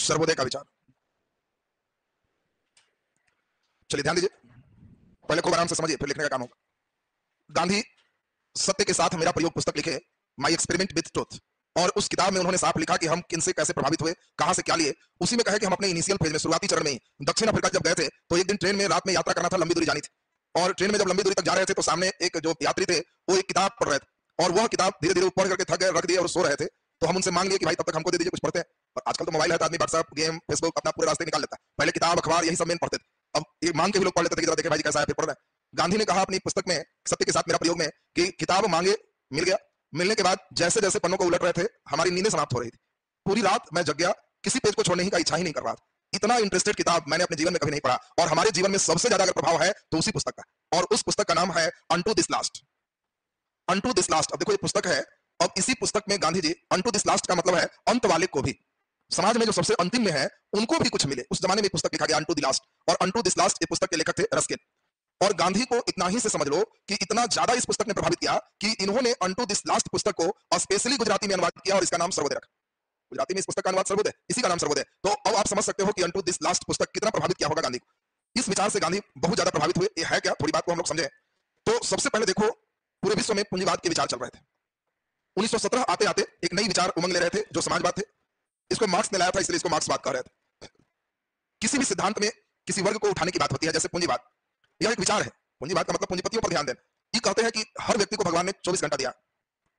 सर्वोदय का विचार। चलिए ध्यान दीजिए, पहले खूब आराम से समझिए, फिर लिखने का काम होगा। गांधी सत्य के साथ मेरा प्रयोग पुस्तक लिखे, माई एक्सपेरिमेंट विथ ट्रुथ, और उस किताब में उन्होंने साफ लिखा कि हम किनसे कैसे प्रभावित हुए, कहां से क्या लिए। उसी में कहे कि हम अपने इनिशियल फेज में, शुरुआती चरण में ही दक्षिण अफ्रीका जब गए थे तो एक दिन ट्रेन में रात में यात्रा करना था, लंबी दूरी जानी थी, और ट्रेन में जब लंबी दूरी तक जा रहे थे तो सामने एक जो यात्री थे वो एक किताब पढ़ रहे थे, और वह किताब धीरे धीरे ऊपर करके थक गए, रख दिए और सो रहे थे। तो हम उनसे मांग लिए कि भाई तब तक हमको दे दीजिए, कुछ पढ़ते हैं। और आजकल तो मोबाइल है तो आदमी व्हाट्सएप, गेम, फेसबुक अपना पूरे रास्ते निकाल लेता है। पहले किताब, अखबार यही सब में पढ़ते थे, अब ये मांग के भी लोग पढ़ लेते थे कि देखे भाई कैसा है, फिर पढ़ रहे हैं। गांधी ने कहा अपनी पुस्तक में सत्य के साथ मेरा प्रयोग में कि किताब मांगे, मिल गया। मिलने के बाद जैसे जैसे पन्नों को उलट रहे थे हमारी नींदें समाप्त हो रही थी। पूरी रात मैं जग गया, किसी पेज को छोड़ने की इच्छा ही नहीं कर रहा था। इतना इंटरेस्टेड किताब मैंने अपने जीवन में कभी नहीं पढ़ा, और हमारे जीवन में सबसे ज्यादा अगर प्रभाव है तो उसी पुस्तक का, और उस पुस्तक का नाम है unto this last. Unto this last. अब देखो ये पुस्तक है, अब इसी पुस्तक में Gandhi ji, unto this last का मतलब है अंत वाले को भी, समाज में जो सबसे अंतिम में है उनको भी कुछ मिले। उस जमाने में पुस्तक लिखा गया अनटू द लास्ट, और अनटू दिस लास्ट ये पुस्तक के लेखक थे रस्किन। और गांधी को इतना ही से समझ लो कि इतना ज्यादा इस पुस्तक ने प्रभावित किया कि इन्होंने अनटू दिस लास्ट पुस्तक को स्पेशली गुजराती में अनुवाद किया, और इसका नाम सर्वोदय रखा। गुजराती में इस पुस्तक का अनुवाद सर्वोदय, इसी का नाम सर्वोदय। तो अब आप समझ सकते हो कि अनटू दिस लास्ट पुस्तक कितना प्रभावित किया होगा गांधी को। इस विचार से गांधी बहुत ज्यादा प्रभावित हुए। ये है क्या, थोड़ी बात को हम लोग समझे। तो सबसे पहले देखो, पूरे विश्व में पूंजीवाद के विचार चल रहे थे। 1917 आते आते एक नई विचार उमंग ले रहे थे जो समाजवाद थे। इसको मार्क्स ने लाया था, इसलिए इसको मार्क्सवाद कह रहे थे। किसी भी सिद्धांत में किसी वर्ग को उठाने की बात होती है, जैसे पूंजीवाद, यह एक विचार है। पूंजीवाद का मतलब पूंजीपतियों पर ध्यान देना। ये कहते हैं कि हर व्यक्ति को भगवान ने 24 घंटा दिया,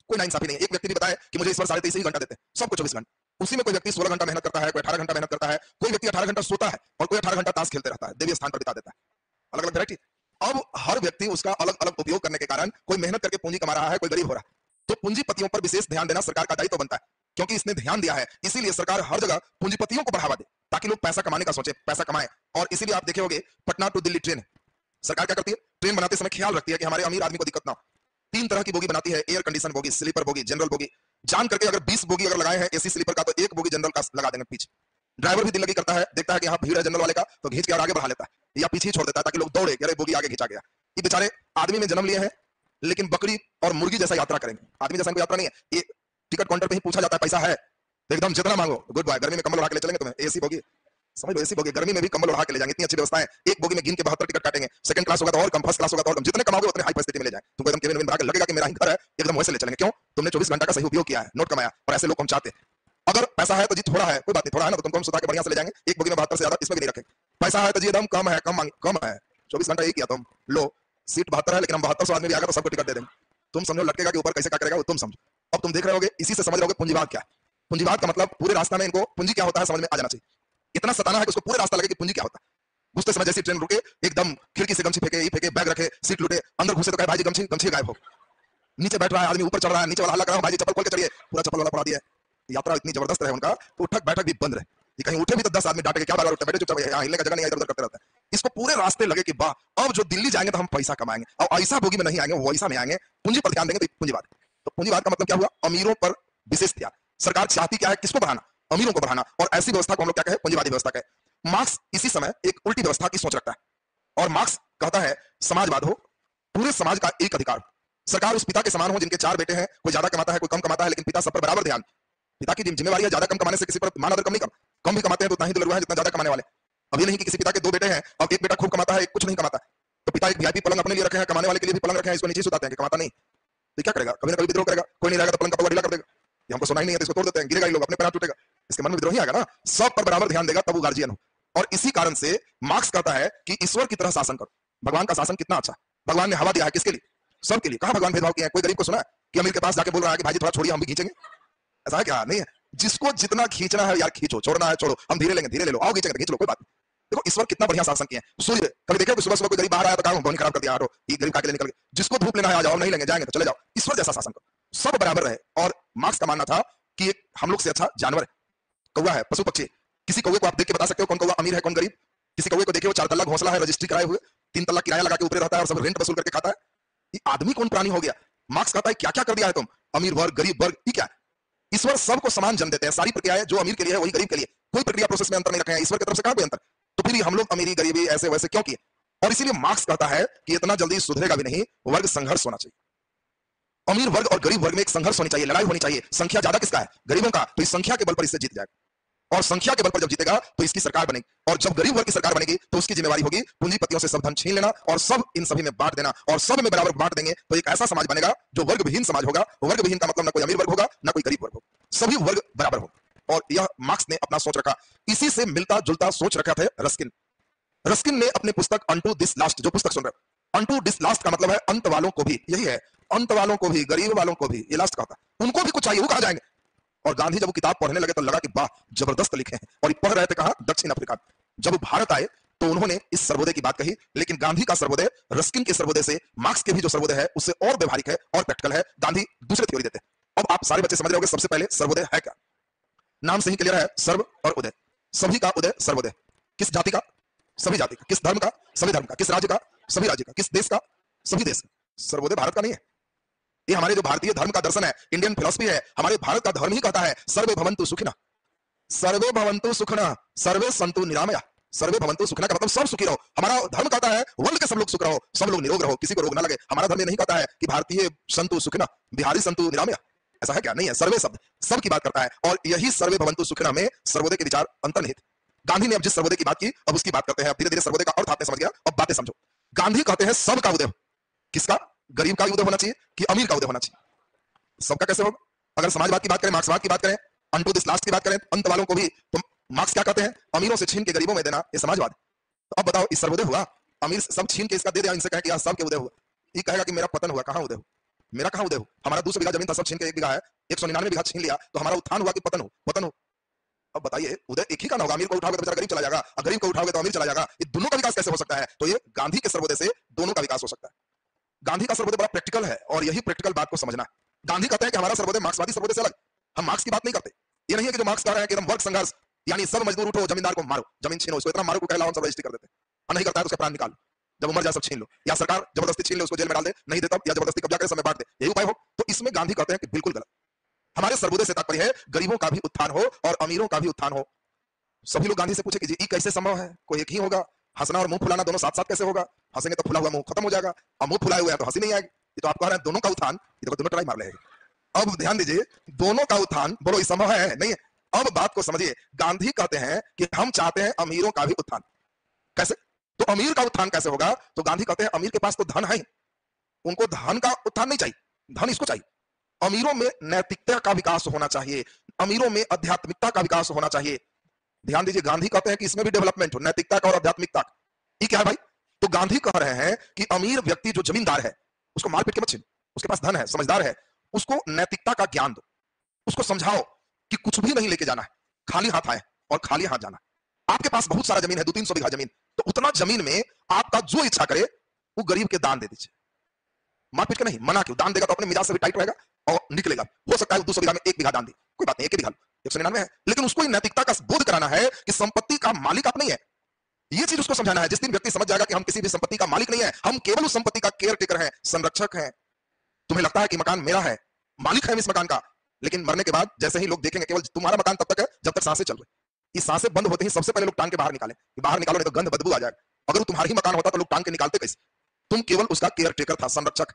कोई नाइंसाफी नहीं है। एक व्यक्ति भी बताए कि मुझे ईश्वर 23.5 ही घंटा देते हैं, सबको 24 घंटा। उसी में कोई व्यक्ति 16 घंटा मेहनत करता है, कोई 18 घंटा मेहनत करता है, कोई व्यक्ति 18 घंटा सोता है, और कोई 18 घंटा ताश खेलते रहता है, देवी स्थान पर बिता देता है। अलग अलग वैरायटी। अब हर व्यक्ति उसका अलग अलग उपयोग करने के कारण कोई मेहनत करके पूंजी कमा रहा है, कोई गरीब हो रहा है। तो पूंजीपतियों पर विशेष ध्यान देना सरकार का दायित्व बनता है, क्योंकि इसने ध्यान दिया है। इसीलिए सरकार हर जगह पूंजीपतियों को बढ़ावा दे, ताकि लोग पैसा कमाने का सोचे, पैसा कमाएं। और इसीलिए आप देखे होंगे पटना टू दिल्ली ट्रेन, सरकार क्या करती है, ट्रेन बनाते समय ख्याल रखती है कि हमारे अमीर आदमी को दिक्कत ना हो। 3 तरह की बोगी बनाती है, air condition bogie, sleeper bogie, general bogie. जान करके अगर 20 बोगी अगर लगाए हैं एसी स्लीपर का, तो एक बोगी जनरल का लगा देंगे पीछे। ड्राइवर भी दिल लगी करता है, देखता है कि यहाँ भीड़ है जनरल वाले का, तो खींच के और आगे बढ़ा लेता है, या पीछे ही छोड़ देता है ताकि लोग दौड़े, अरे बोगी आगे खींचा गया। ये बेचारे आदमी में जन्म लिए हैं, लेकिन बकरी और मुर्गी जैसा यात्रा करेंगे। आदमी जैसा इनको यात्रा नहीं है। ये टिकट काउंटर पे ही पूछा जाता है पैसा है, तो एकदम जितना मांगो गुड बाय। गर्मी में कंबल उड़ा के ले चलेंगे तुम्हें, एसी बोगी समझ लो, एसी बोगी गर्मी में भी कंबल उड़ा के ले जाएंगे, इतनी अच्छी व्यवस्था है। एक बोगी में गिन के 72 टिकट काटेंगे, सेकंड क्लास होगा तो और कम, फर्स्ट क्लास होगा तो और कम। जितने कमाओगे उतने हाई परिस्थिति में ले जाए। तुमको एकदम केबिन में भरा के लगेगा कि मेरा ही घर है, एकदम वैसे ले चलेंगे। क्यों? तुमने 24 घंटा का सही उपयोग किया है, नोट कमाया। और ऐसे लोग हम चाहते हैं। अगर पैसा है तो जी थोड़ा है, कोई बात नहीं, थोड़ा है ना तो तुमको हम सुता के बढ़िया से ले जाएंगे। एक बोगी में 72 से ज्यादा इसमें भी नहीं रखेंगे। पैसा है तो जी एकदम कम है, कम है, 24 घंटा एक किया तुम लो, सीट 72 है, लेकिन हम 7200 आदमी भी आएगा तो सबको टिकट दे देंगे। तुम समझो लटकेगा कि ऊपर कैसे क्या करेगा वो तुम समझो। अब तुम देख रहे होगे, इसी से समझ रहोगे पूंजीवाद क्या है। पूंजीवाद का मतलब पूरे रास्ता में इनको पूंजी क्या होता है समझ में आ जाना चाहिए। इतना सताना है कि उसको पूरे रास्ता लगे कि पूंजी क्या होता है। घुसते समय जैसी ट्रेन रुके, एकदम खिड़की से गमछी फेंके, फेंके, बैग रखे, सीट लूटे, अंदर घुसे तो कहे भाई जी गमछी गायब हो। नीचे बैठ रहा है आदमी, ऊपर चढ़ रहा है, नीचे वाला हल्ला कर रहा है, भाई जी चप्पल खोल के चढ़िए, पूरा चप्पल वाला पड़ा दिया। यात्रा इतनी जबरदस्त है उनका, तो उठक बैठक भी बंद रहे। ये कहीं उठे भी तो 10 आदमी डांटे, क्या बार उठे बैठे चुपचाप, यहाँ हिलने का जगह नहीं है, इधर उधर करते रहता है। इसको पूरे रास्ते लगे कि वाह अब जो दिल्ली जाएंगे तो हम पैसा कमाएंगे, और ऐसा बोगी में नहीं आएंगे, वैसा में आएंगे, पूंजी पर ध्यान देंगे। तो पूंजीवाद, तो पूंजीवाद का मतलब क्या हुआ, अमीरों पर विशेष ध्यान। सरकार चाहती क्या है, किसको बढ़ाना, अमीरों को बढ़ाना, और ऐसी व्यवस्था को हम लोग क्या कहे, पूंजीवादी व्यवस्था कहे। मार्क्स इसी समय एक उल्टी व्यवस्था की सोच रखता है, और मार्क्स कहता है समाजवाद हो, पूरे समाज का एक अधिकार। सरकार उस पिता के समान हो जिनके 4 बेटे हैं, कोई ज्यादा कमाता है, कोई कम कमाता है, लेकिन पिता सब पर बराबर ध्यान। पिता की जिम्मेवारी है, ज्यादा कम कमाने से किसी पर मान अदर कम नहीं, कम भी कमाते हैं तो उतना ही दिल है जितना ज्यादा कमाने वाले। अब ये नहीं कि किसी पिता के 2 बेटे हैं और एक बेटा खूब कमाता है, एक कुछ नहीं कमाता, तो पिता एक वीआईपी पलंग अपने लिए रखे हैं, कमाने वाले के लिए भी पलंग रखे हैं, इसको नीचे सुताते हैं कि कमाता नहीं, तो क्या करेगा, कभी ना कभी विद्रोह करेगा। कोई नहीं रहेगा तो पलंग का पगड़ ढीला कर देगा, ये हमको सुनाई नहीं है तो इसको तोड़ देते हैं, गिरेगा, लोग अपने पैर टूटेगा, इसके मन में विद्रोही आएगा ना। सब पर बराबर ध्यान देगा तब वो गार्जियन हो। और इसी कारण से मार्क्स कहता है कि ईश्वर की तरह शासन करो। भगवान का शासन कितना अच्छा, भगवान ने हवा दिया है किसके लिए, सबके लिए। कहां भगवान भेदभाव किया है, कोई गरीब को सुना है कि अमीर के पास जाके बोल रहा है कि भाई जी थोड़ा छोड़िए हम भी खींचेंगे, ऐसा है क्या? नहीं है। जिसको जितना खींचना है यार खींचो, छोड़ना है छोड़ो, हम धीरे लेंगे, धीरे ले लो, आओ खींचेंगे खींच लो, कोई बात नहीं। देखो ईश्वर कितना बढ़िया शासन किया है। सूर्य कभी देखो कि सुबह सुबह कोई गरीब बाहर आया तो कहा खराब कर दिया, हटो ये गरीब का के लिए निकल गए। जिसको धूप लेना है आ जाओ, नहीं लेंगे जाएंगे तो चले जाओ। ईश्वर जैसा शासन करो, सब बराबर रहे। और मार्क्स का मानना था कि हम लोग से अच्छा जानवर है, कौवा है, पशु पक्षी। किसी कौवे को आप देख के बता सकते हो कौन कौवा अमीर है कौन गरीब? किसी कौवे को देखिए वो 4 तल्ला घोंसला है, रजिस्ट्री कराए हुए, 3 तल्ला किराया लगा के ऊपर रहता है और सब रेंट वसूल करके खाता है। ये आदमी कौन प्राणी हो गया? मार्क्स कहता है क्या क्या कर दिया है तुम, अमीर वर्ग गरीब वर्ग, ये क्या? ईश्वर सबको समान जन्म देते हैं, सारी प्रक्रियाएं जो अमीर के लिए है वही गरीब के लिए, कोई प्रक्रिया प्रोसेस में अंतर नहीं रखे हैं। ईश्वर की तरफ से कहां कोई अंतर? तो फिर हम लोग अमीरी गरीबी ऐसे वैसे क्यों किए? और इसीलिए मार्क्स कहता है कि इतना जल्दी सुधरेगा भी नहीं, वर्ग संघर्ष होना चाहिए। अमीर वर्ग और गरीब वर्ग में एक संघर्ष होनी चाहिए, लड़ाई होनी चाहिए। संख्या ज्यादा किसका है? गरीबों का, तो इस संख्या के बल पर इससे जीत जाएगा। और संख्या के बल पर जब जीतेगा तो इसकी सरकार बनेगी, और जब गरीब वर्ग की सरकार बनेगी तो उसकी जिम्मेवारी होगी पूंजीपतियों से सब धन छीन लेना और सब इन सभी में बांट देना, और सब में बराबर बांट देंगे तो एक ऐसा समाज बनेगा जो वर्ग विहीन समाज होगा। वर्ग विहीन का मतलब ना कोई अमीर वर्ग होगा ना कोई गरीब वर्ग होगा, सभी वर्ग बराबर होगा। और यह मार्क्स ने अपना सोच रखा। इसी से मिलता जुलता सोच रखा था रस्किन। रस्किन ने अपनी पुस्तक अनटू दिस लास्ट, जो पुस्तक सुन रहे हो, अनटू दिस लास्ट का मतलब है अंत वालों को भी, यही है, अंत वालों को भी, गरीब वालों को भी, ये लास्ट का होता है, उनको भी कुछ चाहिए, वो कहां जाएंगे। और गांधी जब वो किताब पढ़ने लगे तो लगा कि वाह जबरदस्त लिखे हैं, और ये पढ़ रहे थे कहां, दक्षिण अफ्रीका। जब वो भारत आए तो उन्होंने इस सर्वोदय की बात कही, लेकिन गांधी का सर्वोदय रस्किन के सर्वोदय से, मार्क्स के भी जो सर्वोदय है उससे और व्यवहारिक है और प्रैक्टिकल है। गांधी दूसरे थ्योरी देते हैं। अब आप सारे बच्चे समझ रहे होंगे सबसे पहले सर्वोदय है क्या। नाम से ही क्लियर है, सर्व और उदय, सभी का उदय सर्वोदय। किस जाति का, सभी जाति का। किस धर्म का, सभी धर्म का। किस राज्य का, सभी राज्य का। किस देश का, सभी देश का। सर्वोदय भारत का नहीं है, ये हमारे जो भारतीय धर्म का दर्शन है, इंडियन फिलॉसफी है, हमारे भारत का धर्म ही कहता है सर्वे भवन्तु सुखिनः, सर्वे भवन्तु सुखिनः, सर्वे सन्तु निरामया। सर्वे भवन्तु सुखिनः का मतलब सब सुखी रहो। हमारा धर्म कहता है वर्ल्ड के सब लोग सुख रहो, सब लोग निरोग रहो, किसी को रोग ना लगे। हमारा धर्म ये नहीं कहता है कि भारतीय संतु सुखिनः, बिहारी संतु निरामया, ऐसा है क्या, नहीं है। सर्वे शब्द सब की बात करता है, और यही सर्वे भवन्तु सुखिनः में सर्वोदय के विचार अंतर्निहित। गांधी ने अब जिस सर्वोदय की बात की, अब उसकी बात करते हैं। अब धीरे धीरे सर्वोदय का अर्थ आपने समझ गया, अब बातें समझो। गांधी कहते हैं सबका उदय। किसका, गरीब का उदय होना चाहिए कि अमीर का उदय होना चाहिए। सबका कैसे होगा। अगर समाजवाद की बात करें, मार्क्सवाद की बात करें, अनटू दिस लास्ट की बात करें, अंत वालों को भी, तो मार्क्स क्या कहते हैं, अमीरों से छीन के गरीबों में देना, ये समाजवाद। तो अब बताओ, इस सर्वोदय हुआ, अमीर सब छीन के इसका दे दिया, इनसे कहे कि सब के उदय हुआ। ये कहेगा कि मेरा पतन हुआ, कहां उदय हुआ, मेरा कहां उदय हुआ। हमारा 200 बीघा जमीन था, सब छीन के 1 बीघा है, 199 बीघा छीन लिया, तो हमारा उत्थान हुआ कि पतन हो, पतन हो। अब बताइए, उदय एक ही का ना होगा। अमीर को उठाओगे तो बेचारा गरीब चला जाएगा, और गरीब को उठाओगे तो अमीर चला जाएगा। ये दोनों का विकास कैसे हो सकता है। तो ये गांधी के सर्वोदय से दोनों का विकास हो सकता है। गांधी का सर्वोदय बड़ा प्रैक्टिकल है, और यही प्रैक्टिकल बात को समझना है। गांधी कहते हैं कि हमारा सर्वोदय मार्क्सवादी सर्वोदय से अलग। हम मार्क्स की बात नहीं करते। ये नहीं है कि जो मार्क्स कह रहे हैं कि हम वर्ग संघर्ष, यानी सब मजदूर उठो, जमींदार को मारो, जमीन छीनो, उसको इतना मारो को कहलाओ सब रजिस्ट्री कर देते हैं, और नहीं करता है तो उसका प्राण निकालो, जब वो मर जाए सब छीन लो, या सरकार जबरदस्ती छीन ले, उसको जेल में डाल दे, नहीं देता या जबरदस्ती कब्जा करे, समय बांट दे, यही उपाय हो। तो इसमें गांधी कहते हैं कि बिल्कुल गलत। हमारे सर्वोदय से तात्पर्य है गरीबों का भी उत्थान हो और अमीरों का भी उत्थान हो। सभी लोग गांधी से पूछे कि जी कैसे संभव है, कोई एक ही होगा, हंसना और मुंह फुलाना दोनों साथ साथ कैसे होगा। हंसेंगे तो फुला हुआ मुंह खत्म हो जाएगा, और मुंह फुलाए हुए है तो हंसी नहीं आएगी। ये तो आप कह रहे हैं दोनों का उत्थान, ये तो दोनों ट्राई मार ले। अब ध्यान दीजिए, दोनों का उत्थान बोलो, संभव है नहीं है। अब बात को समझिए, गांधी कहते हैं कि हम चाहते हैं अमीरों का भी उत्थान। कैसे, तो अमीर का उत्थान कैसे होगा। तो गांधी कहते हैं अमीर के पास तो धन है, उनको धन का उत्थान नहीं चाहिए, धन इसको चाहिए। अमीरों में नैतिकता का विकास होना चाहिए, अमीरों में आध्यात्मिकता का विकास होना चाहिए। ध्यान दीजिए, गांधी कहते हैं कि इसमें भी डेवलपमेंट हो, नैतिकता का और आध्यात्मिकता। ये क्या है भाई। तो गांधी कह रहे हैं कि अमीर व्यक्ति जो जमींदार है, उसको मार पीट के मत छीन, उसके पास धन है, समझदार है, उसको नैतिकता का ज्ञान दो, उसको समझाओ कि कुछ भी नहीं लेके जाना है, खाली हाथ आए और खाली हाथ जाना। आपके पास बहुत सारा जमीन है, 200-300 बीघा जमीन, तो उतना जमीन में आपका जो इच्छा करे वो गरीब के दान दे दीजिए। मारपीट के नहीं, मना क्यों, दान देगा तो अपने मिजाज से भी टाइट रहेगा और निकलेगा। हो सकता है 200 बीघा में 1 बीघा दान दे, कोई बात नहीं, 1 बीघा 199 है, लेकिन उसको नैतिकता का बोध कराना है कि संपत्ति का मालिक आप नहीं है। ये चीज उसको समझाना है। जिस दिन व्यक्ति समझ जाएगा कि हम किसी भी संपत्ति का मालिक नहीं है, हम केवल उस संपत्ति का केयर टेकर हैं, संरक्षक हैं। तुम्हें लगता है कि मकान मेरा है, मालिक है इस मकान का, लेकिन मरने के बाद जैसे ही लोग देखेंगे केवल तुम्हारा मकान तब तक है जब तक सांसें चल रही। ये सांसें बंद होते ही सबसे पहले लोग टांग के बाहर निकालें, बाहर निकालो नहीं तो गंध बदबू आ जाएगा। अगर वो तुम्हारा ही मकान होता तो लोग टांग के निकालते कैसे। तुम केवल उसका केयर टेकर था, संरक्षक।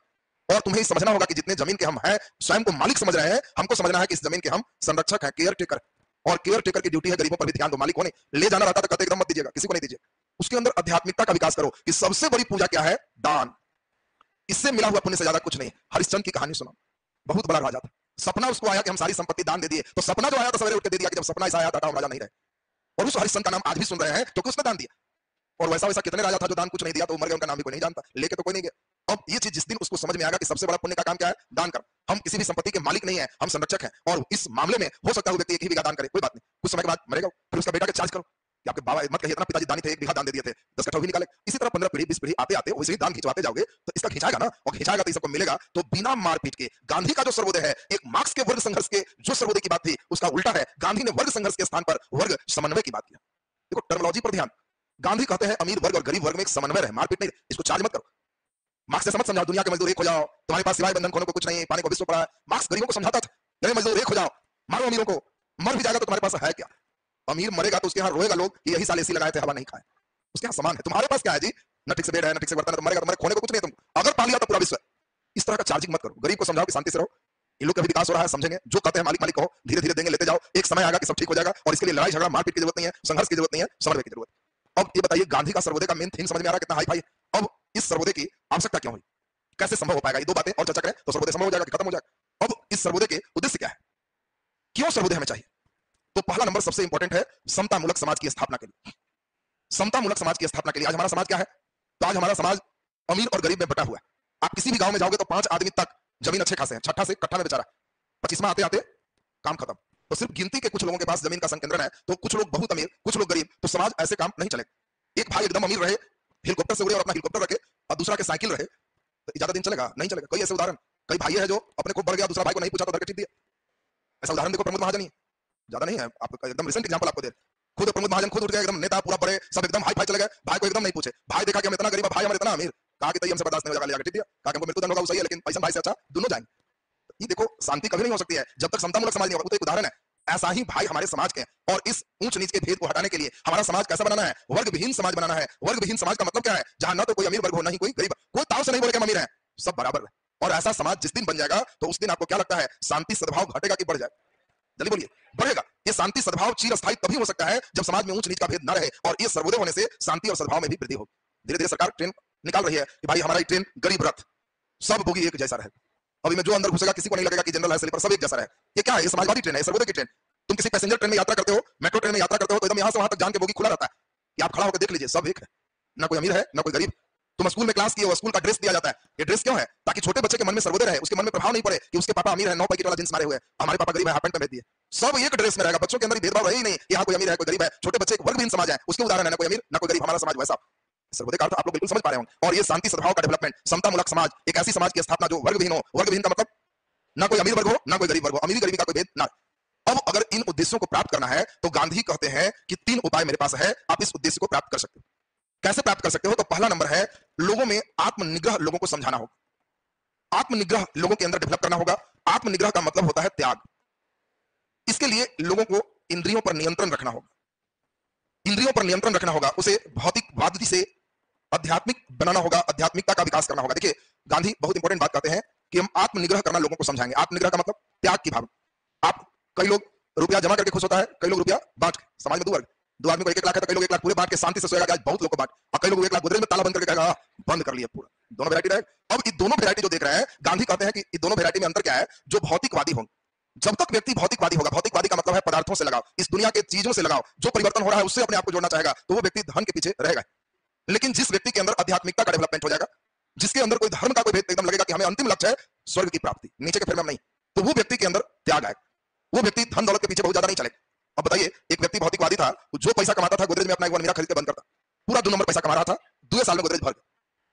और तुम्हें समझना होगा कि जितने जमीन के हम हैं, स्वयं को मालिक समझ रहे हैं, हमको समझना है कि इस जमीन के हम संरक्षक हैं, केयर टेकर। और केयर टेकर की ड्यूटी है गरीबों पर भी ध्यान दो, मालिक होने ले जाना रहता तो कहते एकदम मत दीजिएगा, किसी को नहीं दीजिए। उसके अंदर आध्यात्मिकता का विकास करो कि सबसे बड़ी पूजा क्या है, दान। इससे मिला हुआ पुण्य से ज्यादा कुछ नहीं। हरिश्चंद्र की कहानी सुनो, बहुत बड़ा राजा था, सपना उसको आया कि हम सारी संपत्ति दान दे दिए। तो सपना जो आया तो सवेरे उठ के दे दिया कि जब सपना ऐसा आया था हम राजा नहीं रहे। और उस हरिश्चंद्र का नाम आज भी सुन रहे हैं क्योंकि उसने दान दिया। और वैसा वैसा कितने राजा था जो दान कुछ नहीं दिया, तो उमर गए, उनका नाम भी कोई नहीं जानता, लेके तो कोई नहीं गया। अब ये चीज जिस दिन उसको समझ में आएगा कि सबसे बड़ा पुण्य का काम क्या है, दान कर। हम किसी भी संपत्ति के मालिक नहीं है, हम संरक्षक हैं। और इस मामले में हो सकता है व्यक्ति 1 ही बीघा दान करे, कोई बात नहीं, कुछ समय के बाद मरेगा, फिर उसका बेटा के चार्ज करो कि आपके बाबा मत कहिए इतना पिताजी दानी थे, 1 बीघा दान दे दिए थे, 10 कट्ठा भी निकाले। इसी तरह 15 पीढ़ी 20 पीढ़ी आते आते वैसे ही दान खिंचवाते जाओगे तो इसका खिंचाएगा ना, और खिंचाएगा तो सबको मिलेगा। तो बिना मारपीट के गांधी का जो सर्वोदय है, एक मार्क्स के वर्ग संघर्ष के जो सर्वोदय की बात थी उसका उल्टा है। गांधी ने वर्ग संघर्ष के स्थान पर वर्ग समन्वय की बात किया। देखो टर्मिनोलॉजी पर ध्यान। गांधी कहते हैं अमीर वर्ग और गरीब वर्ग में एक समन्वय है, मारपीट नहीं, इसको चार्ज मत करो। मार्क्स से समझ समझाओ, दुनिया के मजदूर एक हो जाओ, तुम्हारे पास सिवाय बंधन खोने को कुछ नहीं, पाने को विश्व पड़ा है। मार्क्स गरीबों को समझाता था, अरे मजदूर एक हो जाओ, मारो अमीरों को, मर भी जाएगा तो तुम्हारे पास है क्या। अमीर मरेगा तो उसके यहाँ रोएगा लोग, यही साल एसी लगाए थे हवा नहीं खाए, उसके यहाँ सामान है, तुम्हारे पास क्या है जी, न ठीक से बेड है न ठीक से बर्तन है, तो मरेगा, तुम्हारे खोने को कुछ नहीं, तुम अगर पा लिया तो पूरा विश्व है। इस तरह का चार्जिंग मत करो, गरीब को समझाओ कि शांति से रहो, इन लोग का भी विकास हो रहा है, समझेंगे। जो कहते हैं मालिक मालिक कहो, धीरे धीरे देंगे, लेते जाओ, एक समय आएगा कि सब ठीक हो जाएगा और इसके लिए लड़ाई झगड़ा मारपीट की जरूरत नहीं है, संघर्ष की जरूरत नहीं है, समन्वय की जरूरत है। अब ये बताइए गांधी का सर्वोदय का मेन थीम समझ में आ रहा है कितना हाई फाई। अब इस सर्वोदय की आवश्यकता क्यों हुई, कैसे संभव हो पाएगा, ये दो बातें और चर्चा करें तो सर्वोदय संभव हो जाएगा कि खत्म हो जाएगा। अब इस सर्वोदय के उद्देश्य क्या है, क्यों सर्वोदय हमें चाहिए? तो पहला नंबर सबसे इंपॉर्टेंट है समतामूलक समाज की स्थापना के लिए। समतामूलक समाज की स्थापना के लिए आज हमारा समाज क्या है? तो आज हमारा समाज अमीर और गरीब में बटा हुआ है। आप किसी भी गांव में जाओगे तो 5 आदमी तक जमीन अच्छे खासे हैं, छठा से कट्ठा में बेचारा, 25वां आते आते काम खत्म। तो सिर्फ गिनती के कुछ लोगों के पास जमीन का संकेंद्रण है, तो कुछ लोग बहुत अमीर, कुछ लोग गरीब, तो समाज ऐसे काम नहीं चलेगा। एक भाई एकदम अमीर रहे, हेलीकॉप्टर से उड़े और अपना हेलीकॉप्टर रखे, और दूसरा के साइकिल रहे, तो ज्यादा दिन चलेगा? नहीं चलेगा। कई ऐसे उदाहरण, कई भाई है जो अपने को बढ़ गया, दूसरा भाई को नहीं पूछा तो धर के टिक दिया। ऐसा उदाहरण देखो प्रमोद महाजन ही, ज्यादा नहीं है, आपका एकदम रिसेंट एग्जांपल आपको दे। खुद प्रमोद महाजन खुद उठ गए, एकदम नेता पूरा बड़े, सब एकदम हाई फाई चले गए, भाई को एकदम नहीं पूछे। भाई देखा कि हम इतना गरीब, भाई हमारे इतना अमीर, कहा कि हमसे बर्दाश्त नहीं होगा, ले टिक दिया। कहा कि हमको मृत्युदंड होगा, वो सही है, लेकिन पैसा भाई से अच्छा दोनों जाएंगे। ये देखो शांति कभी नहीं हो सकती है जब तक समतामूलक समाज नहीं होगा। तो एक उदाहरण है, ऐसा ही भाई हमारे समाज के, और इस ऊंच नीच के भेद को हटाने के लिए हमारा समाज कैसा बनाना है? वर्ग विहीन समाज बनाना है। वर्ग विहीन समाज का मतलब क्या है? जहां ना तो कोई अमीर वर्ग हो, ना ही कोई गरीब, कोई ताव से नहीं बोले कि हम अमीर हैं, सब बराबर है। और ऐसा समाज जिस दिन बन जाएगा तो उस दिन आपको क्या लगता है, शांति सद्भाव घटेगा कि बढ़ जाएगा? जल्दी बोलिए, बढ़ेगा। ये शांति सद्भाव चिरस्थायी तभी हो सकता है जब समाज में ऊंच नीच का भेद न रहे, और ये सर्वोदय होने से शांति और सद्भाव में भी वृद्धि होगी। धीरे धीरे सरकार ट्रेन निकाल रही है कि भाई हमारा ट्रेन गरीब रथ, सब बोगी एक जैसा रहे। अभी में जो अंदर घुसेगा किसी को नहीं लगेगा कि जनरल है स्लीपर, सब एक जैसा रहे। ये क्या है? ये समाजवादी ट्रेन है, सर्वोदय की ट्रेन। तुम किसी पैसेंजर ट्रेन में यात्रा करते हो, मेट्रो ट्रेन में यात्रा करते हो, तो एकदम यहां से वहां तक जान के बोगी खुला रहता है कि आप खड़ा होकर देख लीजिए, सब एक है, ना कोई अमीर है ना कोई गरीब। तुम स्कूल में क्लास किए हो, स्कूल का ड्रेस दिया जाता है, ये ड्रेस क्यों है? ताकि छोटे बच्चे के मन में सर्वोदय रहे, उसके मन में प्रभाव नहीं पड़े कि उसके पापा अमीर है, 9 पैकेट वाला जींस मारे हुए, हमारे पापा गरीब है, हाफ पैंट में भेज दिए। सब एक ड्रेस में रहेगा, बच्चों के अंदर भेदभाव रहे ही नहीं कि यहाँ कोई अमीर है कोई गरीब है। छोटे बच्चे एक वर्गहीन समाज है, उसके उदाहरण है, ना कोई अमीर ना कोई गरीब, हमारा समाज वैसा। सर्वोदय का अर्थ आप लोग बिल्कुल समझ पा रहे होंगे। और ये शांति सद्भाव का डेवलपमेंट, समतामूलक समाज, एक ऐसी समाज की स्थापना जो वर्गहीन हो। वर्गहीन का मतलब ना कोई अमीर वर्ग हो ना कोई गरीब वर्ग हो, अमीरी गरीबी का कोई भेद ना। अब अगर इन उद्देश्यों को प्राप्त करना है तो गांधी कहते हैं कि 3 उपाय मेरे पास है, आप इस उद्देश्य को प्राप्त कर सकते हो। कैसे प्राप्त कर सकते हो? तो पहला नंबर है लोगों में आत्मनिग्रह, लोगों को समझाना होगा। आत्मनिग्रह लोगों के अंदर डेवलप करना होगा। आत्मनिग्रह का मतलब होता है त्याग। इसके लिए लोगों को इंद्रियों पर नियंत्रण रखना होगा। इंद्रियों पर नियंत्रण रखना होगा, उसे भौतिकवादी से आध्यात्मिक बनाना होगा, आध्यात्मिकता का विकास करना होगा। देखिए गांधी बहुत इंपॉर्टेंट बात कहते हैं कि हम आत्मनिग्रह करना लोगों को समझाएंगे। आत्मनिग्रह का मतलब त्याग की भावना। आप कई लोग रुपया जमा करके खुश होता है, कई लोग रुपया बांट के। समाज में दो आदमी को 1-1 लाख है तो कई लोग 1 लाख पूरे बांट के शांति से सोएगा, आज बहुत लोग को बांट, और कई लोग 1 लाख गोदरेज में ताला बंद करके कहेगा बंद कर लिया पूरा। दोनों वैरायटी रहे। अब ये दोनों वैरायटी जो देख रहे हैं, गांधी कहते हैं कि ये दोनों वैरायटी में अंतर क्या है? जो भौतिकवादी होंगे, जब तक व्यक्ति भौतिकवादी होगा, भौतिकवादी का मतलब है पदार्थों से लगाओ, इस दुनिया के चीजों से लगाओ, जो परिवर्तन हो रहा है उससे अपने आप को जोड़ना चाहेगा, तो वो व्यक्ति धन के पीछे रहेगा। लेकिन जिस व्यक्ति के अंदर आध्यात्मिकता का डेवलपमेंट हो जाएगा, जिसके अंदर कोई धर्म का कोई भेद, एकदम लगेगा कि हमें अंतिम लक्ष्य है स्वर्ग की प्राप्ति, नीचे के फेर में हम नहीं, तो वो व्यक्ति के अंदर त्याग आएगा। वो व्यक्ति धन दौलत के पीछे बहुत ज्यादा नहीं चलेगा। अब बताइए, एक व्यक्ति भौतिकवादी था, जो पैसा कमाता था गोदरेज में अपना एक अलमीरा खरीद के बंद करता, पूरा 2 नंबर पैसा कमा रहा था, 2 साल में गोदरेज भर गया।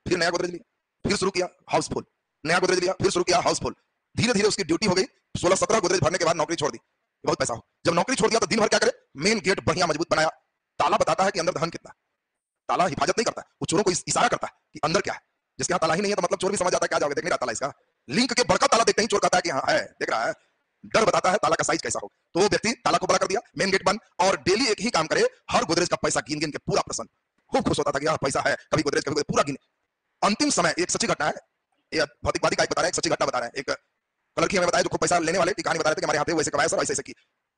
फिर नया गोदरेज लिया, फिर शुरू किया हाउसफुल, नया गोदरेज लिया, फिर शुरू किया हाउसफुल। धीरे धीरे उसकी ड्यूटी हो गई, 16-17 गोदरेज भरने के बाद नौकरी छोड़ दी, बहुत पैसा हो। जब नौकरी छोड़ दिया तो दिन भर क्या करे? मेन गेट बढ़िया मजबूत बनाया, ताला बताता है कि अंदर धन कितना। ताला हिफाजत नहीं करता, वो चोरों को इशारा करता है कि अंदर क्या है। जिसके यहाँ ताला ही नहीं है तो मतलब चोर भी समझ जाता है क्या जाओगे देखने, ताला इसका लिंक के बड़का ताला देखते ही चोर कहता है कि हाँ है, देख रहा है। डर बताता है ताला का साइज कैसा हो। तो वो व्यक्ति ताला को बड़ा कर दिया, मेन गेट बंद, और डेली एक ही काम करे, हर गोदरेज का पैसा गिन गिन के पूरा प्रसन्न, खूब खुश होता था कि हाँ पैसा है, कभी गोदरेज कभी पूरा गिने। अंतिम समय एक सच्ची घटना है, ये भौतिकवादी का एक बता रहा है, एक सच्ची घटना बता रहा है। एक लड़की हमें बताया जो खूब पैसा लेने वाले की कहानी बता रहे थे कि हमारे हाथ वैसे कमाया सर, ऐसे ऐसे की।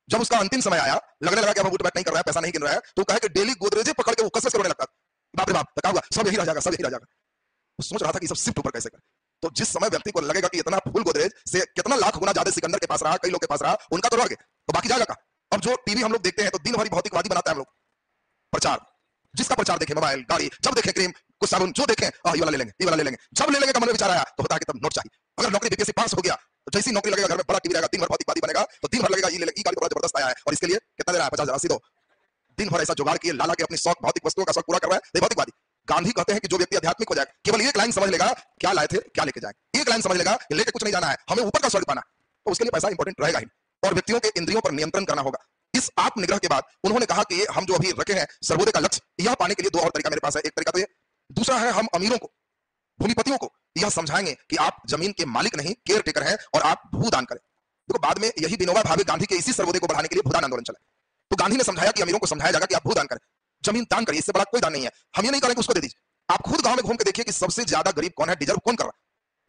जब उसका अंतिम समय आया, लगने लगा कि अब उठ बैठ नहीं कर रहा है, पैसा नहीं गिन रहा है, तो कहे कि डेली गोदरेज पकड़ के वो कसरत करने लगता। बाप रे बाप, क्या हुआ? सब यही रह जाएगा, सब यही रह जाएगा। वो सोच रहा था कि सब शिफ्ट ऊपर कैसे कर। तो जिस समय व्यक्ति को लगेगा कि इतना फुल गोदरेज से कितना लाख गुना ज्यादा सिकंदर के पास रहा, कई लोग के पास रहा, उनका तो रह गए, तो बाकी जाएगा का। अब जो टीवी हम लोग देखते हैं तो दिन भर भौतिकवादी बनाता है हम लोग प्रचार, जिसका प्रचार देखें, मोबाइल, गाड़ी, जब देखें क्रीम, कुछ साबुन, जो देखें ये वाला ले लेंगे, ये वाला ले लेंगे। जब ले लेंगे का मन में विचार आया तो होता है कि तब नोट चाहिए। अगर नौकरी बीपीएससी पास हो गया तो जैसी नौकरी लगेगा, घर में बड़ा टीवी रहेगा, दिन भर भौतिकवादी बनेगा, तो दिन भर लगेगा ये गाड़ी बड़ा जबरदस्त आया है और इसके लिए कितना दे रहा है, 50,000 80 दो। दिन भर ऐसा जुगाड़ किए, लाला के अपनी शौक, भौतिक वस्तुओं का शौक पूरा कर रहा है भौतिकवादी। गांधी कहते हैं कि जो व्यक्ति आध्यात्मिक हो जाए, केवल एक लाइन समझ लेगा, क्या लाए थे क्या लेके जाएंगे, एक लाइन समझ लेगा, लेके कुछ नहीं जाना है, हमें ऊपर का स्वर्ग पाना, तो उसके लिए पैसा इंपॉर्टेंट रहेगा ही। और व्यक्तियों के इंद्रियों पर नियंत्रण करना होगा। इस आत्मनिग्रह के बाद उन्होंने कहा कि हम जो अभी रखे हैं सर्वोदय का लक्ष्य, यह पाने के लिए 2 और तरीका मेरे पास है। एक तरीका तो ये, दूसरा है हम अमीरों को, भूमिपतियों को यह समझाएंगे कि आप जमीन के मालिक नहीं, केयर टेकर हैं, और आप भूदान करें। देखो बाद में यही विनोबा भावे गांधी के इसी सर्वोदय को बढ़ाने के लिए भूदान आंदोलन चला। तो गांधी ने समझाया कि अमीरों को समझाया जाएगा कि आप भूदान करें, जमीन दान करिए, इससे बड़ा कोई दान नहीं है। हम ये नहीं करेंगे उसको दे दीजिए। आप खुद गांव में घूम के देखिए कि सबसे ज्यादा गरीब कौन है, डिजर्व कौन कर रहा है,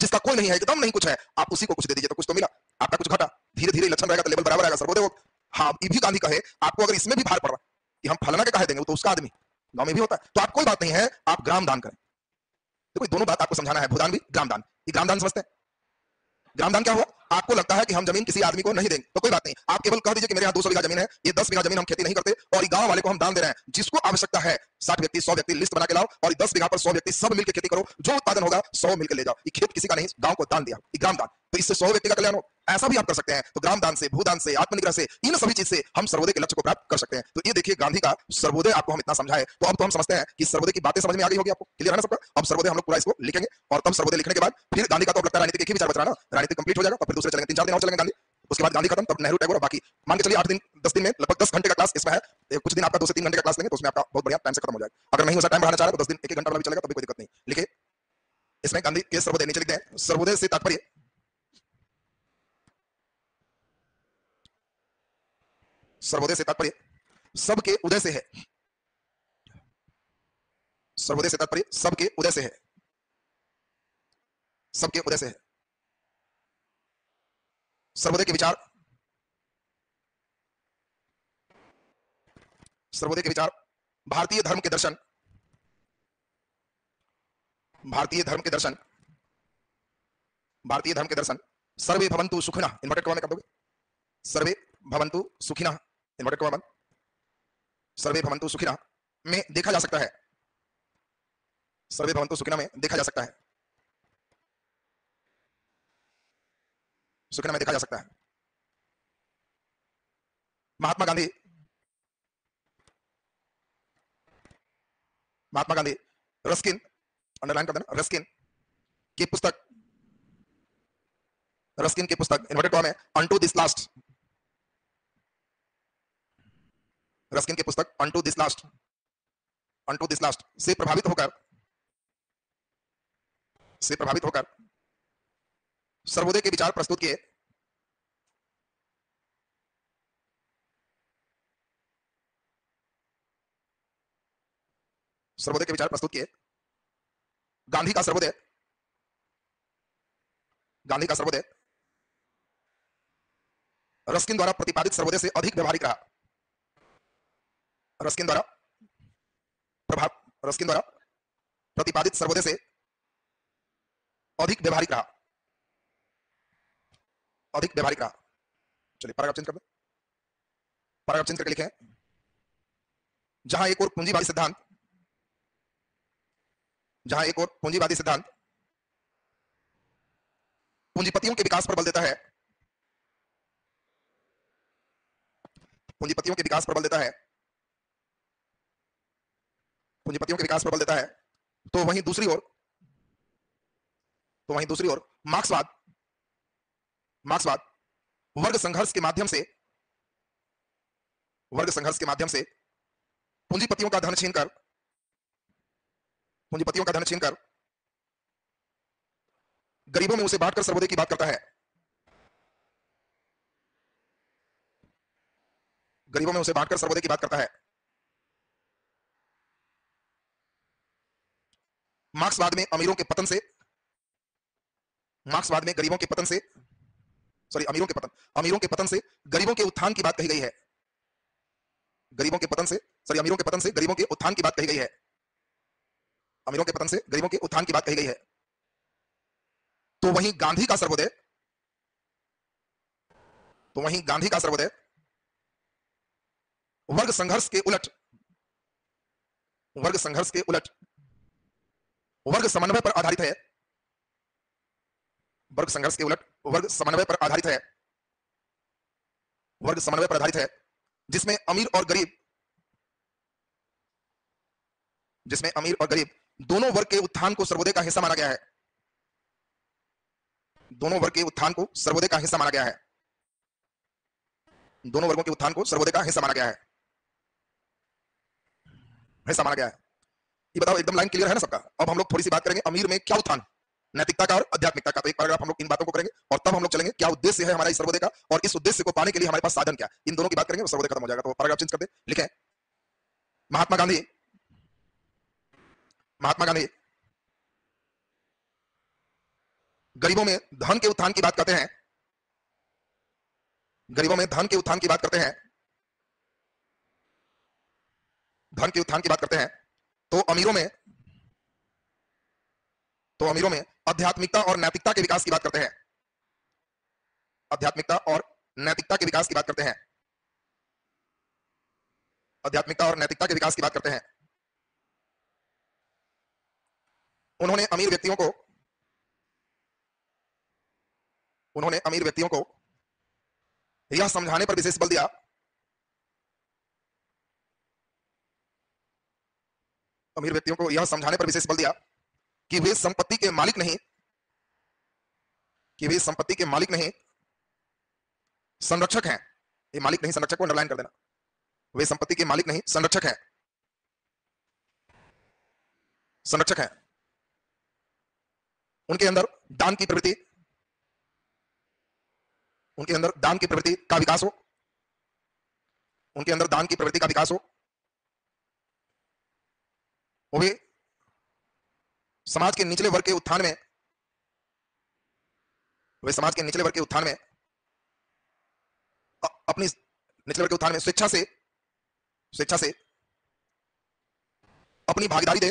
जिसका कोई नहीं है, एकदम नहीं कुछ है, आप उसी को कुछ दे दीजिए तो कुछ तो मिला। आपका कुछ घटा, धीरे धीरे लक्षण रहेगा तो लेवल बराबर आएगा, सर्वोदय होगा। हाँ, ये भी गांधी का है, आपको अगर इसमें भी भार पड़ रहा कि हम फलाना के कहे देंगे, वो तो उसका आदमी गांव में भी होता है, तो आप कोई बात नहीं है, आप ग्राम दान करें। देखो दोनों बात आपको समझाना है, भूदान भी ग्राम दान। ये ग्राम दान समझते हैं? ग्राम दान क्या हुआ? आपको लगता है कि हम जमीन किसी आदमी को नहीं देंगे, तो कोई बात नहीं, आप केवल कह दीजिए कि मेरे यहाँ 200 बीघा जमीन है, ये 10 बीघा जमीन हम खेती नहीं करते और ये गांव वाले को हम दान दे रहे हैं, जिसको आवश्यकता है 60 व्यक्ति 100 व्यक्ति लिस्ट बना के लाओ और 10 बीघा पर 100 व्यक्ति सब मिलकर खेती करो, जो उत्पादन होगा 100 मिलकर ले जाओ। ये खेत किसी का नहीं, गांव को दान दिया, ये ग्राम दान, तो इससे 100 व्यक्ति का कल्याण हो। ऐसा भी आप कर सकते हैं। तो ग्राम दान से, भूदान से, आत्मनिग्रह से, इन सभी चीज से हम सर्वोदय के लक्ष्य को प्राप्त कर सकते हैं। तो ये देखिए गांधी का सर्वोदय आपको हम इतना समझाए, तो अब तो हम समझते हैं कि सर्वोदय की बातें समझ में आ गई होगी आपको, क्लियर है ना सबका? अब सर्वोदय हम लोग पूरा इसको लिखेंगे और तब सर्वोदय लिखने के बाद फिर गांधी का तो अब लगता है राजनीति के एक ही विचार बच रहा है ना, राजनीति कंप्लीट हो जाएगा, तो फिर दूसरे चलेंगे, 3-4 दिन और चलेंगे गांधी, उसके बाद गांधी खत्म, तब नेहरू टैगोर, बाकी मान के चलिए 8 दिन 10 दिन में लगभग 10 घंटे का क्लास इसमें है। कुछ दिन आपका 2 से 3 घंटे का क्लास लेंगे तो उसमें आपका बहुत बढ़िया टाइम से खत्म हो जाएगा। अगर नहीं उसे टाइम बढ़ाना चाह रहे तो 10 दिन 1-1 घंटा वाला भी चलेगा, तब भी कोई दिक्कत नहीं। लिखिए इसमें गांधी के सर्वोदय नीचे लिख दें, सर्वोदय से तात्पर्य, सर्वोदय से तात्पर्य सबके उदय से है, सर्वोदय से तात्पर्य सबके उदय से है, सबके उदय से है। सर्वोदय के विचार, सर्वोदय के विचार भारतीय धर्म के दर्शन, भारतीय धर्म के दर्शन, भारतीय धर्म के दर्शन, सर्वे भवन्तु सुखिनः, इन्वर्टेड कॉमा में कर दोगे, सर्वे भवन्तु सुखिनः, इन्वर्टेड कॉमा बंद, सर्वे भवन्तु सुखिनः में देखा जा सकता है, सर्वे भवन्तु सुखिनः में देखा जा सकता है, सुखिनः में देखा जा सकता है। महात्मा गांधी, महात्मा गांधी रस्किन, अंडरलाइन कर देना, रस्किन की पुस्तक, रस्किन की पुस्तक इन्वर्टेड कॉमा में अनटू दिस लास्ट, रस्किन की पुस्तक unto this last, unto this last से प्रभावित होकर, से प्रभावित होकर सर्वोदय के विचार प्रस्तुत किए, सर्वोदय के विचार प्रस्तुत किए। गांधी का सर्वोदय, गांधी का सर्वोदय रस्किन द्वारा प्रतिपादित सर्वोदय से अधिक व्यवहारिक रहा, रस्किन द्वारा प्रभाव, रस्किन द्वारा प्रतिपादित सर्वोदय से अधिक व्यवहारिक रहा, अधिक व्यवहारिक रहा। चलिए पैराग्राफ चेंज कर दो, पैराग्राफ चेंज करके लिखें, जहां एक और पूंजीवादी सिद्धांत, जहां एक और पूंजीवादी सिद्धांत पूंजीपतियों के विकास पर बल देता है, पूंजीपतियों के विकास पर बल देता है, पूंजीपतियों के विकास पर बल देता है, तो वहीं दूसरी ओर, तो वहीं दूसरी ओर मार्क्सवाद, मार्क्सवाद वर्ग संघर्ष के माध्यम से, वर्ग संघर्ष के माध्यम से पूंजीपतियों का धन छीनकर, पूंजीपतियों का धन छीनकर गरीबों में उसे बांटकर सर्वोदय की बात करता है, गरीबों में उसे बांटकर सर्वोदय की बात करता है। मार्क्सवाद में अमीरों के पतन से, मार्क्सवाद में गरीबों के पतन से, सॉरी अमीरों के पतन, अमीरों के पतन से गरीबों के उत्थान की बात कही गई है, गरीबों के पतन से, सॉरी अमीरों के पतन से गरीबों के उत्थान की बात कही गई है, अमीरों के पतन से गरीबों के उत्थान की बात कही गई है। तो वहीं गांधी का सर्वोदय, तो वहीं गांधी का सर्वोदय वर्ग संघर्ष के उलट, वर्ग संघर्ष के उलट वर्ग समन्वय पर आधारित है, वर्ग संघर्ष के उलट वर्ग समन्वय पर आधारित है, वर्ग समन्वय पर आधारित है, जिसमें अमीर और गरीब, जिसमें अमीर और गरीब दोनों वर्ग के उत्थान को सर्वोदय का हिस्सा माना गया है, दोनों वर्ग के उत्थान को सर्वोदय का हिस्सा माना गया है, दोनों वर्गों के उत्थान को सर्वोदय का हिस्सा माना गया है, हिस्सा माना गया है। ये बताओ एकदम लाइन क्लियर है ना सबका? अब हम लोग थोड़ी सी बात करेंगे अमीर में क्या उत्थान, नैतिकता का और आध्यात्मिकता का। तो एक पैराग्राफ हम लोग इन बातों को करेंगे और तब हम लोग चलेंगे क्या उद्देश्य है हमारा इस सर्वोदय का और इस उद्देश्य को पाने के लिए हमारे पास साधन क्या, इन दोनों की बात करेंगे और सर्वोदय खत्म हो जाएगा। तो पैराग्राफ चेंज कर दे, लिखें महात्मा गांधी, महात्मा गांधी गरीबों में धन के उत्थान की बात करते हैं, गरीबों में धन के उत्थान की बात करते हैं, धन के उत्थान की बात करते हैं, तो अमीरों में आध्यात्मिकता और नैतिकता के विकास की बात करते हैं, आध्यात्मिकता और नैतिकता के विकास की बात करते हैं, आध्यात्मिकता और नैतिकता के विकास की बात करते हैं। उन्होंने अमीर व्यक्तियों को यह समझाने पर विशेष बल दिया अमीर व्यक्तियों को यह समझाने पर विशेष बल दिया कि वे संपत्ति के मालिक नहीं, संरक्षक हैं। ये मालिक नहीं संरक्षक को अंडरलाइन कर देना। वे संपत्ति के मालिक नहीं संरक्षक हैं, संरक्षक हैं। उनके अंदर दान की प्रवृत्ति का विकास हो, उनके अंदर दान की प्रवृत्ति का विकास हो। वे समाज के निचले वर्ग के उत्थान में अपनी निचले वर्ग के उत्थान में स्वेच्छा से अपनी भागीदारी दे,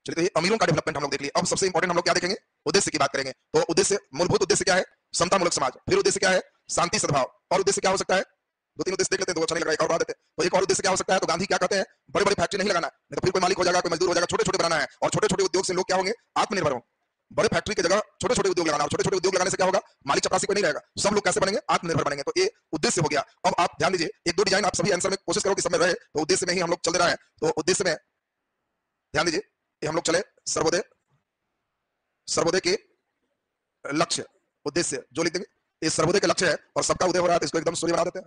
चलिए तो ये अमीरों का डेवलपमेंट हम लोग देख लिए। अब सबसे इंपॉर्टेंट हम लोग क्या देखेंगे? उद्देश्य की बात करेंगे। तो उद्देश्य, मूलभूत उद्देश्य क्या है? समतामूलक समाज। फिर उद्देश्य क्या है? शांति सद्भाव। और उद्देश्य क्या हो सकता है? दो तीन उद्देश्य देख लेते हैं, दो अच्छा नहीं लग रहा है, एक और बढ़ा देते हैं। तो एक और उद्देश्य क्या हो सकता है? तो गांधी क्या कहते हैं? बड़े बड़े फैक्ट्री नहीं लगाना, नहीं तो फिर कोई मालिक हो जाएगा, कोई मजदूर हो जाएगा। छोटे छोटे बनाना है, और छोटे छोटे उद्योग से लोग क्या होंगे? आत्मनिर्भर होंगे। बड़े फैक्ट्री की जगह छोटे छोटे उद्योग लगाना, और छोटे छोटे उद्योग लगाने से क्या होगा? मालिक चपरासी कोई नहीं रहेगा, सब लोग कैसे बनेंगे? आत्मनिर्भर बनेंगे। तो ये उद्देश्य हो गया। अब आप ध्यान दीजिए, एक दो डिजाइन आप सभी आंसर में कोशिश करो कि सब में रहे, तो उद्देश्य में ही हम लोग चल रहा है। तो उद्देश्य में ध्यान दीजिए, हम लोग चले सर्वोदय के लक्ष्य, उद्देश्य जो लिख देंगे, ये सर्वोदय का लक्ष्य है और सबका उदय हो रहा है, तो इसको एकदम सूर्य बना देते हैं।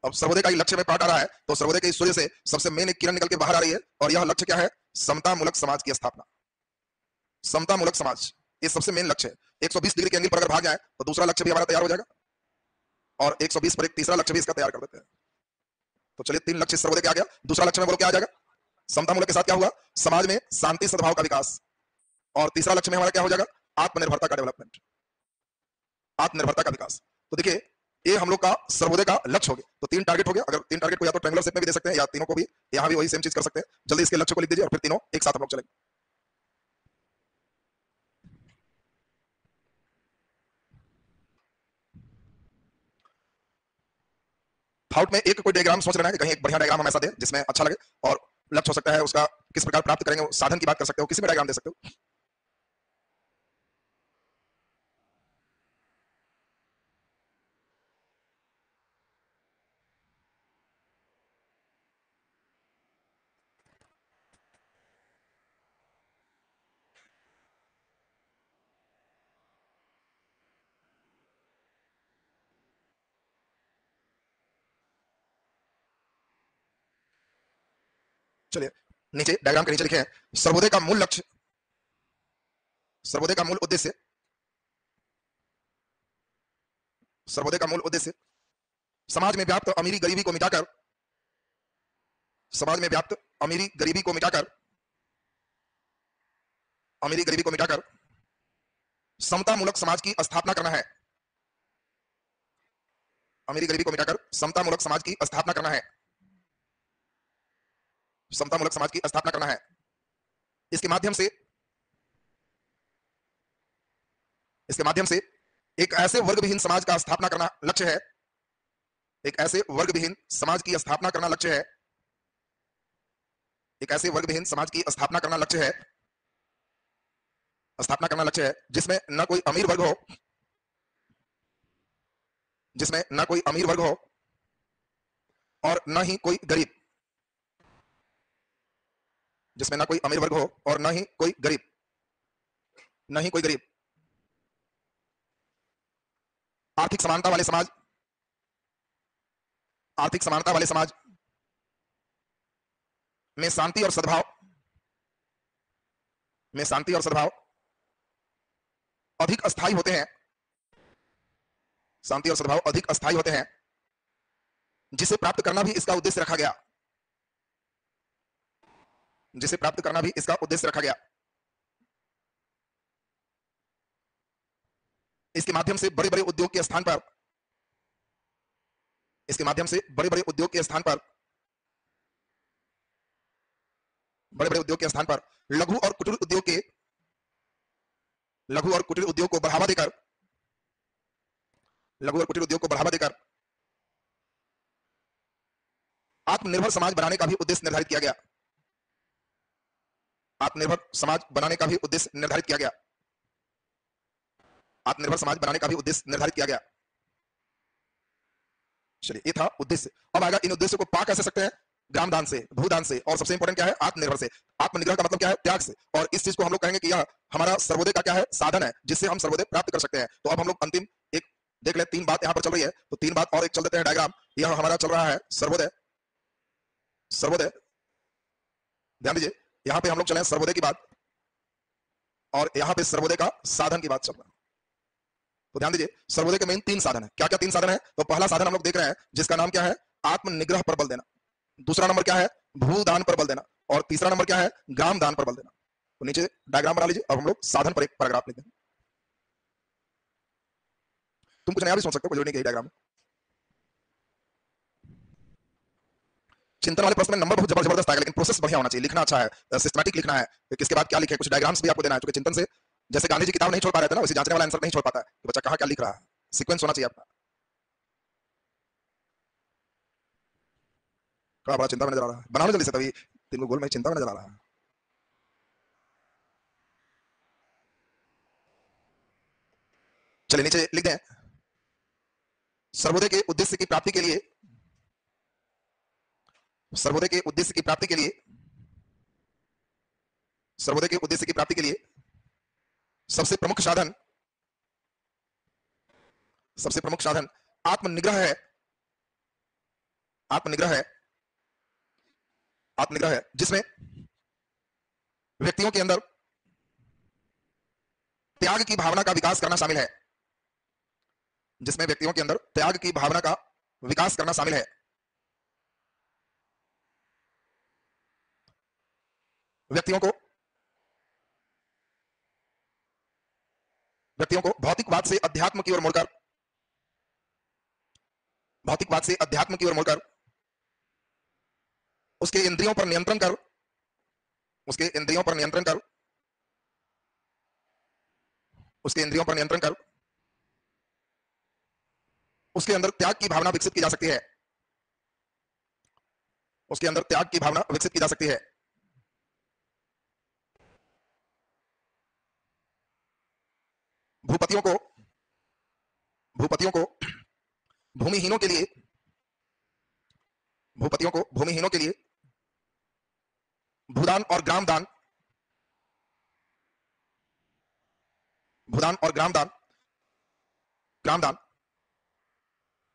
अब सर्वोदय का ही लक्ष्य में पार्ट आ रहा है, तो सर्वोदय के सूर्य से सबसे मेन एक किरण निकल के बाहर आ रही है, और यह लक्ष्य क्या है? समतामूलक समाज की स्थापना। समतामूलक समाज, ये सबसे मेन लक्ष्य है। 120 डिग्री के एंगल पर अगर भाग जाए तो दूसरा लक्ष्य भी हमारा तैयार हो जाएगा, और 120 पर एक तीसरा लक्ष्य भी इसका तैयार कर देते हैं। तो चलिए, 3 लक्ष्य सर्वोदय के आ गया। दूसरा लक्ष्य में बोलो क्या आ जाएगा? समतामूलक के साथ क्या हुआ? समाज में शांति सद्भाव का विकास। और तीसरा लक्ष्य में हमारा क्या हो जाएगा? आत्मनिर्भरता का डेवलपमेंट, आत्मनिर्भरता का विकास। तो देखिए, ये हम लोग का सर्वोदय का लक्ष्य हो गया। तो 3 टारगेट हो गया। अगर 3 टारगेट को या तो ट्रायंगुलर शेप में भी दे सकते हैं, या तीनों को भी यहां भी वही सेम चीज कर सकते हैं। जल्दी इसके लक्ष्य को लिख दीजिए, और फिर तीनों एक साथ हम लोग चलेंगे। थाउट में एक कोई डायग्राम सोच लेना है कि कहीं एक बढ़िया डायग्राम हम ऐसा दें जिसमें अच्छा लगे, और लक्ष्य हो सकता है उसका किस प्रकार प्राप्त करेंगे, साधन की बात कर सकते हो, किसी में डायग्राम दे सकते हो। चलिए, नीचे डायग्राम के नीचे लिखे हैं, सर्वोदय का मूल लक्ष्य, सर्वोदय का मूल उद्देश्य, सर्वोदय का मूल उद्देश्य समाज में व्याप्त अमीरी गरीबी को मिटाकर, समाज में व्याप्त अमीरी गरीबी को मिटाकर, अमीरी गरीबी को मिटाकर समतामूलक समाज की स्थापना करना है। अमीरी गरीबी को मिटाकर समतामूलक समाज की स्थापना करना है, समतामूलक समाज की स्थापना करना है। इसके माध्यम से एक ऐसे वर्गविहीन समाज का स्थापना करना लक्ष्य है, एक ऐसे वर्गविहीन समाज की स्थापना करना लक्ष्य है, एक ऐसे वर्गविहीन समाज की स्थापना करना लक्ष्य है, स्थापना करना लक्ष्य है जिसमें न कोई अमीर वर्ग हो, जिसमें न कोई अमीर वर्ग हो और न ही कोई गरीब, जिसमें न कोई अमीर वर्ग हो और न ही कोई गरीब, न ही कोई गरीब। आर्थिक समानता वाले समाज, आर्थिक समानता वाले समाज में शांति और सद्भाव, में शांति और सद्भाव अधिक अस्थायी होते हैं, शांति और सद्भाव अधिक अस्थायी होते हैं, जिसे प्राप्त करना भी इसका उद्देश्य रखा गया, जिसे प्राप्त करना भी इसका उद्देश्य रखा गया। इसके माध्यम से बड़े बड़े उद्योग के स्थान पर इसके माध्यम से बड़े बड़े उद्योग के स्थान पर बड़े बड़े उद्योग के स्थान पर लघु और कुटीर उद्योग को बढ़ावा देकर लघु और कुटीर उद्योग को बढ़ावा देकर आत्मनिर्भर समाज बनाने का भी उद्देश्य निर्धारित किया गया। आत्मनिर्भर समाज बनाने का भी उद्देश्य निर्धारित किया गया। आत्मनिर्भर समाज बनाने का भी उद्देश्य निर्धारित किया गया। चलिए, ये था उद्देश्य। अब आएगा इन उद्देश्यों को पा कैसे सकते हैं? ग्राम दान से, भूदान से, और सबसे इंपॉर्टेंट क्या है? आत्मनिर्भर से। आत्मनिग्रह का मतलब क्या है? त्याग से। और इस चीज को हम लोग कहेंगे कि यह हमारा सर्वोदय का क्या है? साधन है, जिससे हम सर्वोदय प्राप्त कर सकते हैं। तो अब हम लोग अंतिम एक देख ले, 3 बात यहां पर चल रही है, तो 3 बात और एक चल देते हैं डायग्राम। यह हमारा चल रहा है सर्वोदय। सर्वोदय, ध्यान दीजिए, यहां पे हम लोग चले सर्वोदय की बात, और यहां पे सर्वोदय का साधन की बात चल रहा है। तो ध्यान दीजिए, सर्वोदय के मेन 3 साधन है। क्या क्या 3 साधन है? तो पहला साधन हम लोग देख रहे हैं, जिसका नाम क्या है? आत्मनिग्रह पर बल देना। दूसरा नंबर क्या है? भूदान पर बल देना। और तीसरा नंबर क्या है? ग्राम दान पर बल देना। तो नीचे डायग्राम बना लीजिए। अब हम लोग साधन पर एक पैराग्राफ लिखते हैं। तुम कुछ नया भी सोच सकते हो, कोई नहीं कही डायग्राम में। चिंतन वाले प्रश्न में नंबर बहुत जबरदस्त आएगा, लेकिन प्रोसेस बढ़िया होना चाहिए, लिखना अच्छा है, सिस्टमैटिक लिखना है, किसके बाद क्या लिखे, कुछ डायग्राम्स भी आपको देना है। क्योंकि चिंतन से जैसे गांधी जी किताब नहीं छोड़ पा रहे थे ना, वैसे जांचने वाला आंसर नहीं छोड़ पाता है कि बच्चा कहां क्या लिख रहा है। सीक्वेंस होना चाहिए आपका। क्या बड़ा चिंता में नजर आ रहा है, बनाओ जल्दी से, तभी 3 को गोल में चिंता में नजर आ रहा है। चलिए नीचे लिख दें, सर्वोदय के उद्देश्य की प्राप्ति के लिए, सर्वोदय के उद्देश्य की प्राप्ति के लिए, सर्वोदय के उद्देश्य की प्राप्ति के लिए सबसे प्रमुख साधन, सबसे प्रमुख साधन आत्मनिग्रह है। आत्मनिग्रह है, आत्मनिग्रह है, जिसमें व्यक्तियों के अंदर त्याग की भावना का विकास करना शामिल है। जिसमें व्यक्तियों के अंदर त्याग की भावना का विकास करना शामिल है। व्यक्तियों को भौतिकवाद से अध्यात्म की ओर मोड़कर, भौतिकवाद से अध्यात्म की ओर मोड़कर उसके इंद्रियों पर नियंत्रण कर, उसके इंद्रियों पर नियंत्रण कर, उसके इंद्रियों पर नियंत्रण कर उसके अंदर त्याग की भावना विकसित की जा सकती है। उसके अंदर त्याग की भावना विकसित की जा सकती है। भूपतियों को भूमिहीनों के लिए, भूपतियों को भूमिहीनों के लिए भूदान और ग्राम दान, भूदान और ग्राम दान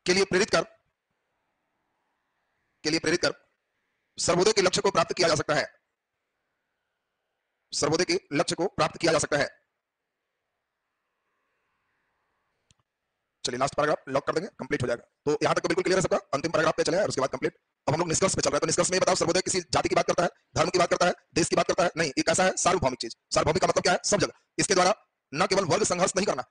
के लिए प्रेरित कर सर्वोदय के लक्ष्य को प्राप्त किया जा सकता है। सर्वोदय के लक्ष्य को प्राप्त किया जा सकता है। चलिए लास्ट पैराग्राफ लॉक कर देंगे, कंप्लीट हो जाएगा। तो यहां तक तो बिल्कुल क्लियर है सबका। अंतिम पैराग्राफ पे चले और उसके बाद कंप्लीट। अब हम लोग निष्कर्ष पे चल रहे हैं। तो निष्कर्ष में बताओ, सर्वोदय किसी जाति की बात करता है, धर्म की बात करता है, देश की बात करता है? नहीं, एक ऐसा है सार्वभौमिक चीज। सार्वभौमिक का मतलब क्या है? सब जगह। इसके द्वारा न केवल वर्ग संघर्ष नहीं करना,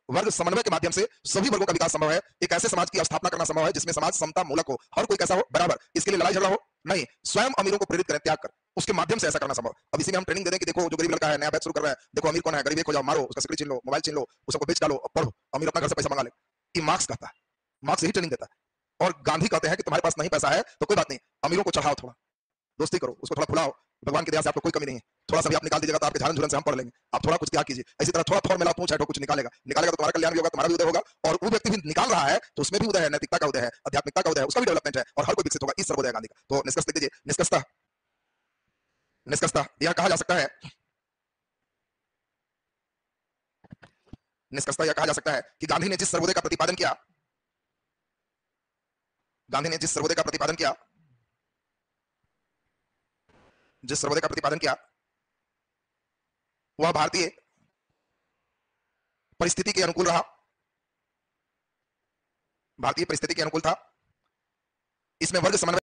वर्ग समन्वय के माध्यम से सभी वर्गों का विकास संभव है। एक ऐसे समाज की स्थापना करना संभव है जिसमें समाज समता मूलक हो, हर कोई कैसा हो? बराबर। इसके लिए लड़ाई झगड़ा हो नहीं, स्वयं अमीरों को प्रेरित करें त्याग कर, उसके माध्यम से ऐसा करना संभव। अब इसी में हम ट्रेनिंग दे दें कि देखो, जो गरीब लड़का है नया बैच शुरू कर रहा है, देखो अमीर कौन है, गरीब एक हो जाओ, मारो उसका सिगरेट छीन लो, मोबाइल छीन लो, उसको बेच डालो, पढ़ो, अमीर अपना घर से पैसा मंगा ले। ये मार्क्स कहता है, मार्क्स यही ट्रेनिंग देता है। और गांधी कहते हैं कि तुम्हारे पास नहीं पैसा है तो कोई बात नहीं, अमीरों को चढ़ाओ, थोड़ा दोस्ती करो, उसको थोड़ा फुलाओ, भगवान की दया से आपको कोई कमी नहीं है। थोड़ा सा भी आप निकाल दीजिएगा तो आपके झारन झुरन से हम पढ़ लेंगे। आप थोड़ा कुछ त्याग कीजिए, इसी तरह थोड़ा थोड़ा मिला तो चाहे कुछ निकालेगा तो तुम्हारा कल्याण भी होगा, तुम्हारा भी उदय होगा। और वो व्यक्ति भी निकाल रहा है तो उसमें भी उदय है, नैतिकता का उदय है, आध्यात्मिकता का उदय है, उसका भी डेवलपमेंट है, और हर कोई विकसित होगा। इस सर्वोदय गांधी का। तो निष्कर्ष लिख दीजिए। निष्कर्षता यह कहा जा सकता है, निष्कर्षता यह कहा जा सकता है कि गांधी ने जिस सर्वोदय का प्रतिपादन किया, गांधी ने जिस सर्वोदय का प्रतिपादन किया, जिस सर्वोदय का प्रतिपादन किया, वह भारतीय परिस्थिति के अनुकूल रहा, भारतीय परिस्थिति के अनुकूल था। इसमें वर्ग समन्वय